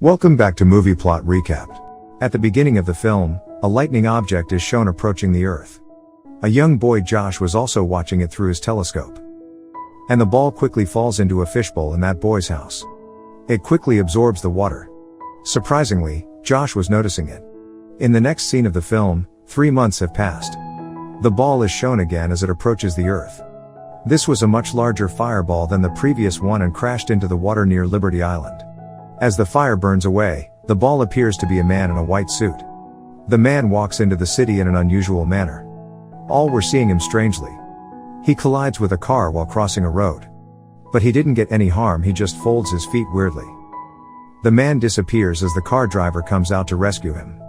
Welcome back to Movie Plot Recapped. At the beginning of the film, a lightning object is shown approaching the Earth. A young boy, Josh, was also watching it through his telescope. And the ball quickly falls into a fishbowl in that boy's house. It quickly absorbs the water. Surprisingly, Josh was noticing it. In the next scene of the film, 3 months have passed. The ball is shown again as it approaches the Earth. This was a much larger fireball than the previous one and crashed into the water near Liberty Island. As the fire burns away, the ball appears to be a man in a white suit. The man walks into the city in an unusual manner. All were seeing him strangely. He collides with a car while crossing a road. But he didn't get any harm, he just folds his feet weirdly. The man disappears as the car driver comes out to rescue him.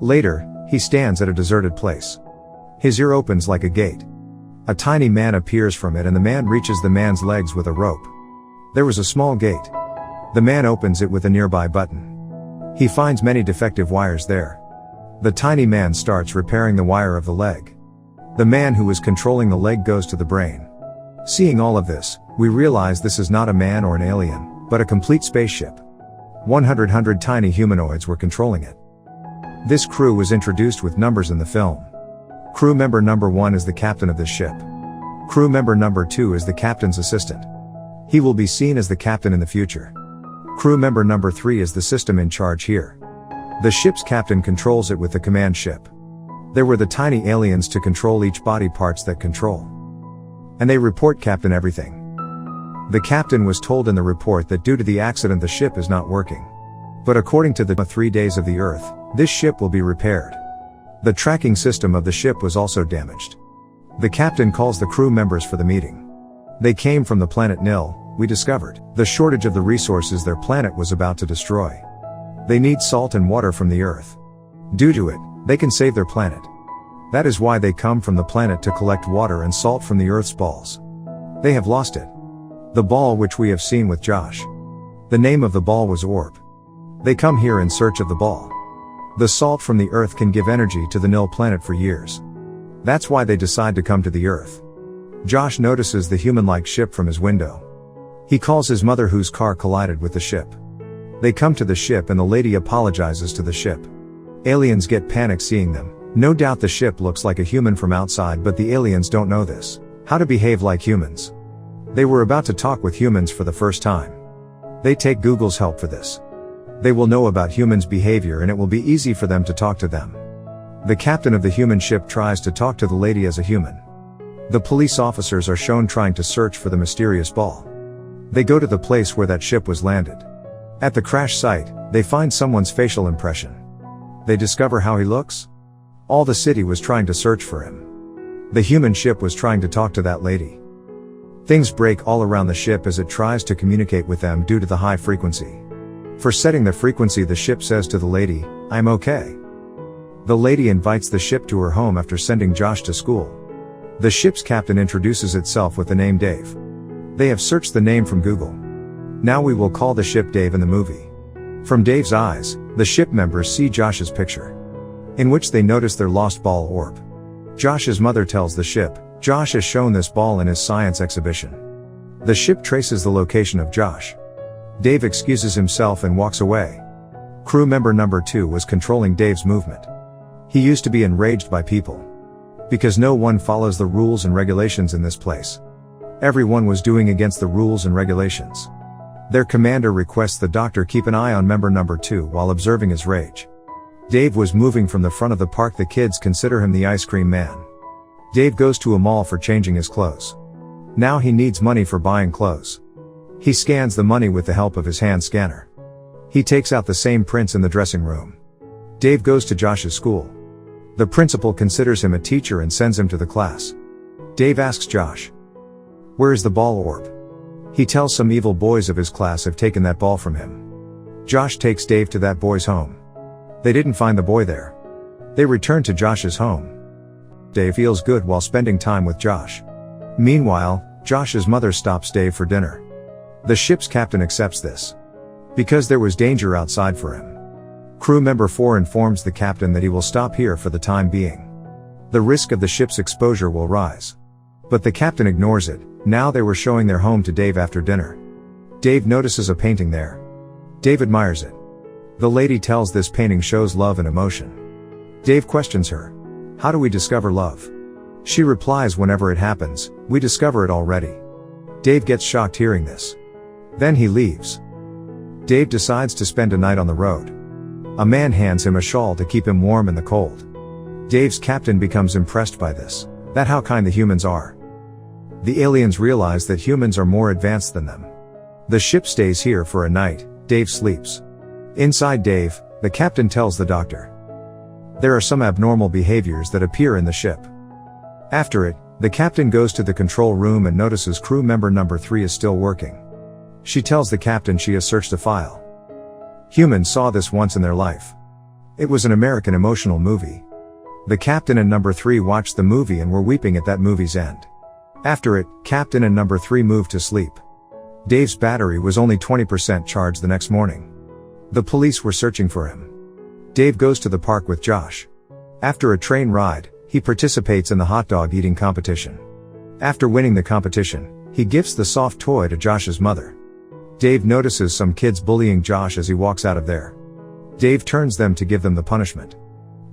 Later, he stands at a deserted place. His ear opens like a gate. A tiny man appears from it and the man reaches the man's legs with a rope. There was a small gate. The man opens it with a nearby button. He finds many defective wires there. The tiny man starts repairing the wire of the leg. The man who was controlling the leg goes to the brain. Seeing all of this, we realize this is not a man or an alien, but a complete spaceship. 100 tiny humanoids were controlling it. This crew was introduced with numbers in the film. Crew member number 1 is the captain of this ship. Crew member number 2 is the captain's assistant. He will be seen as the captain in the future. Crew member number 3 is the system in charge here. The ship's captain controls it with the command ship. There were the tiny aliens to control each body parts that control. And they report captain everything. The captain was told in the report that due to the accident the ship is not working. But according to the 3 days of the Earth, this ship will be repaired. The tracking system of the ship was also damaged. The captain calls the crew members for the meeting. They came from the planet Nil, we discovered. The shortage of the resources their planet was about to destroy. They need salt and water from the Earth. Due to it, they can save their planet. That is why they come from the planet to collect water and salt from the Earth's balls. They have lost it. The ball which we have seen with Josh. The name of the ball was Orb. They come here in search of the ball. The salt from the Earth can give energy to the Nil planet for years. That's why they decide to come to the Earth. Josh notices the human-like ship from his window. He calls his mother whose car collided with the ship. They come to the ship and the lady apologizes to the ship. Aliens get panicked seeing them. No doubt the ship looks like a human from outside, but the aliens don't know this. How to behave like humans. They were about to talk with humans for the first time. They take Google's help for this. They will know about humans' behavior and it will be easy for them to talk to them. The captain of the human ship tries to talk to the lady as a human. The police officers are shown trying to search for the mysterious ball. They go to the place where that ship was landed. At the crash site, they find someone's facial impression. They discover how he looks. All the city was trying to search for him. The human ship was trying to talk to that lady. Things break all around the ship as it tries to communicate with them due to the high frequency. For setting the frequency, the ship says to the lady, "I'm okay." The lady invites the ship to her home after sending Josh to school. The ship's captain introduces itself with the name Dave. They have searched the name from Google. Now we will call the ship Dave in the movie. From Dave's eyes, the ship members see Josh's picture, in which they notice their lost ball Orb. Josh's mother tells the ship, Josh has shown this ball in his science exhibition. The ship traces the location of Josh. Dave excuses himself and walks away. Crew member number 2 was controlling Dave's movement. He used to be enraged by people. Because no one follows the rules and regulations in this place. Everyone was doing against the rules and regulations. Their commander requests the doctor keep an eye on member number 2 while observing his rage. Dave was moving from the front of the park. The kids consider him the ice cream man. Dave goes to a mall for changing his clothes. Now he needs money for buying clothes. He scans the money with the help of his hand scanner. He takes out the same prints in the dressing room. Dave goes to Josh's school. The principal considers him a teacher and sends him to the class. Dave asks Josh, "Where is the ball Orb?" He tells some evil boys of his class have taken that ball from him. Josh takes Dave to that boy's home. They didn't find the boy there. They return to Josh's home. Dave feels good while spending time with Josh. Meanwhile, Josh's mother stops Dave for dinner. The ship's captain accepts this. Because there was danger outside for him. Crew member 4 informs the captain that he will stop here for the time being. The risk of the ship's exposure will rise. But the captain ignores it. Now they were showing their home to Dave after dinner. Dave notices a painting there. Dave admires it. The lady tells this painting shows love and emotion. Dave questions her. How do we discover love? She replies, whenever it happens, we discover it already. Dave gets shocked hearing this. Then he leaves. Dave decides to spend a night on the road. A man hands him a shawl to keep him warm in the cold. Dave's captain becomes impressed by this. That's how kind the humans are. The aliens realize that humans are more advanced than them. The ship stays here for a night. Dave sleeps. Inside Dave, the captain tells the doctor. There are some abnormal behaviors that appear in the ship. After it, the captain goes to the control room and notices crew member number 3 is still working. She tells the captain she has searched a file. Humans saw this once in their life. It was an American emotional movie. The captain and number 3 watched the movie and were weeping at that movie's end. After it, captain and number 3 moved to sleep. Dave's battery was only 20% charged the next morning. The police were searching for him. Dave goes to the park with Josh. After a train ride, he participates in the hot dog eating competition. After winning the competition, he gifts the soft toy to Josh's mother. Dave notices some kids bullying Josh as he walks out of there. Dave turns them to give them the punishment.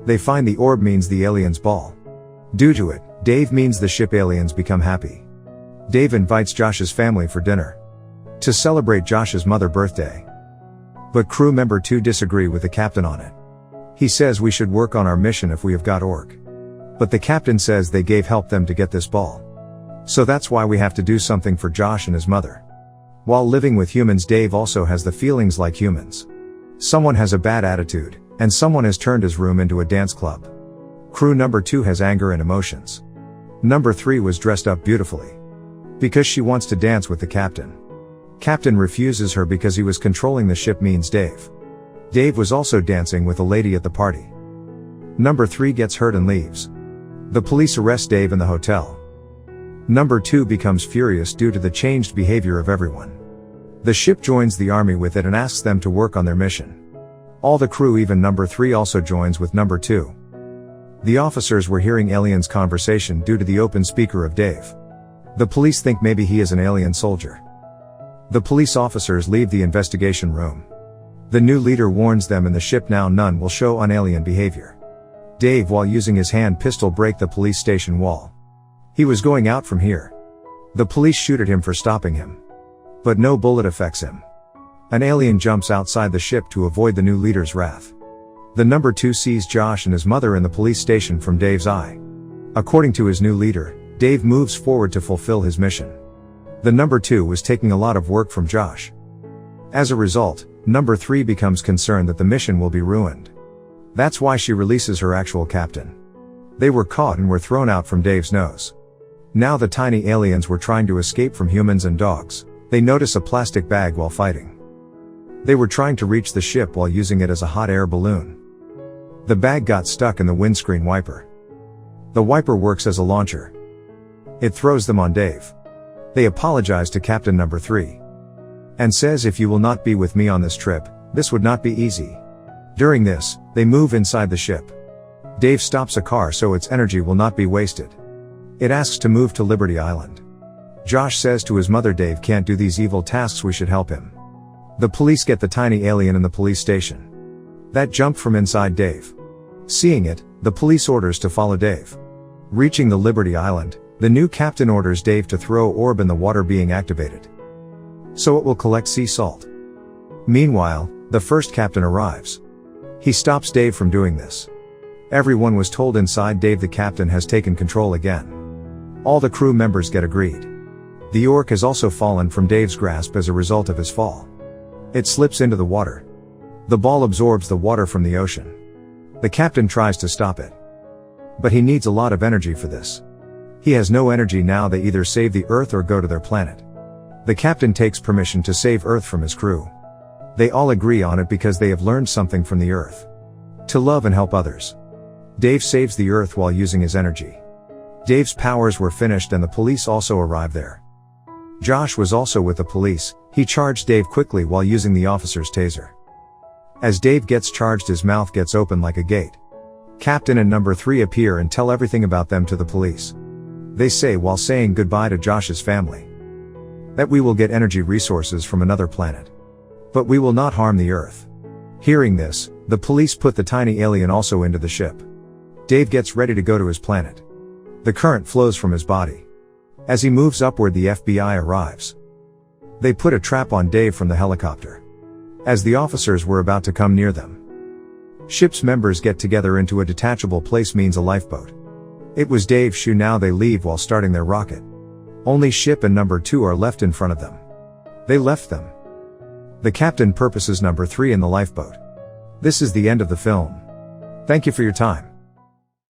They find the orb means the aliens' ball. Due to it, Dave means the ship aliens become happy. Dave invites Josh's family for dinner to celebrate Josh's mother's birthday. But crew member 2 disagree with the captain on it. He says we should work on our mission if we have got orc. But the captain says they gave help them to get this ball. So that's why we have to do something for Josh and his mother. While living with humans, Dave also has the feelings like humans. Someone has a bad attitude, and someone has turned his room into a dance club. Crew number 2 has anger and emotions. Number 3 was dressed up beautifully. Because she wants to dance with the captain. Captain refuses her because he was controlling the ship means Dave. Dave was also dancing with a lady at the party. Number 3 gets hurt and leaves. The police arrest Dave in the hotel. Number 2 becomes furious due to the changed behavior of everyone. The ship joins the army with it and asks them to work on their mission. All the crew, even number 3, also joins with number 2. The officers were hearing aliens' conversation due to the open speaker of Dave. The police think maybe he is an alien soldier. The police officers leave the investigation room. The new leader warns them in the ship now none will show un-alien behavior. Dave, while using his hand pistol, break the police station wall. He was going out from here. The police shoot at him for stopping him. But no bullet affects him. An alien jumps outside the ship to avoid the new leader's wrath. The number 2 sees Josh and his mother in the police station from Dave's eye. According to his new leader, Dave moves forward to fulfill his mission. The number 2 was taking a lot of work from Josh. As a result, number 3 becomes concerned that the mission will be ruined. That's why she releases her actual captain. They were caught and were thrown out from Dave's nose. Now the tiny aliens were trying to escape from humans and dogs. They notice a plastic bag while fighting. They were trying to reach the ship while using it as a hot air balloon. The bag got stuck in the windscreen wiper. The wiper works as a launcher. It throws them on Dave. They apologize to Captain number 3. And says, if you will not be with me on this trip, this would not be easy. During this, they move inside the ship. Dave stops a car so its energy will not be wasted. It asks to move to Liberty Island. Josh says to his mother, Dave can't do these evil tasks, we should help him. The police get the tiny alien in the police station. That jumped from inside Dave. Seeing it, the police orders to follow Dave. Reaching the Liberty Island, the new captain orders Dave to throw orb in the water being activated. So it will collect sea salt. Meanwhile, the first captain arrives. He stops Dave from doing this. Everyone was told inside Dave the captain has taken control again. All the crew members get agreed. The orc has also fallen from Dave's grasp as a result of his fall. It slips into the water. The ball absorbs the water from the ocean. The captain tries to stop it. But he needs a lot of energy for this. He has no energy now. They either save the Earth or go to their planet. The captain takes permission to save Earth from his crew. They all agree on it because they have learned something from the Earth. To love and help others. Dave saves the Earth while using his energy. Dave's powers were finished and the police also arrived there. Josh was also with the police. He charged Dave quickly while using the officer's taser. As Dave gets charged, his mouth gets open like a gate. Captain and number 3 appear and tell everything about them to the police. They say, while saying goodbye to Josh's family, that we will get energy resources from another planet. But we will not harm the Earth. Hearing this, the police put the tiny alien also into the ship. Dave gets ready to go to his planet. The current flows from his body. As he moves upward, the FBI arrives. They put a trap on Dave from the helicopter. As the officers were about to come near them, ship's members get together into a detachable place, means a lifeboat. It was Dave's shoe. Now they leave while starting their rocket. Only Ship and number 2 are left in front of them. They left them. The captain purposes number 3 in the lifeboat. This is the end of the film. Thank you for your time.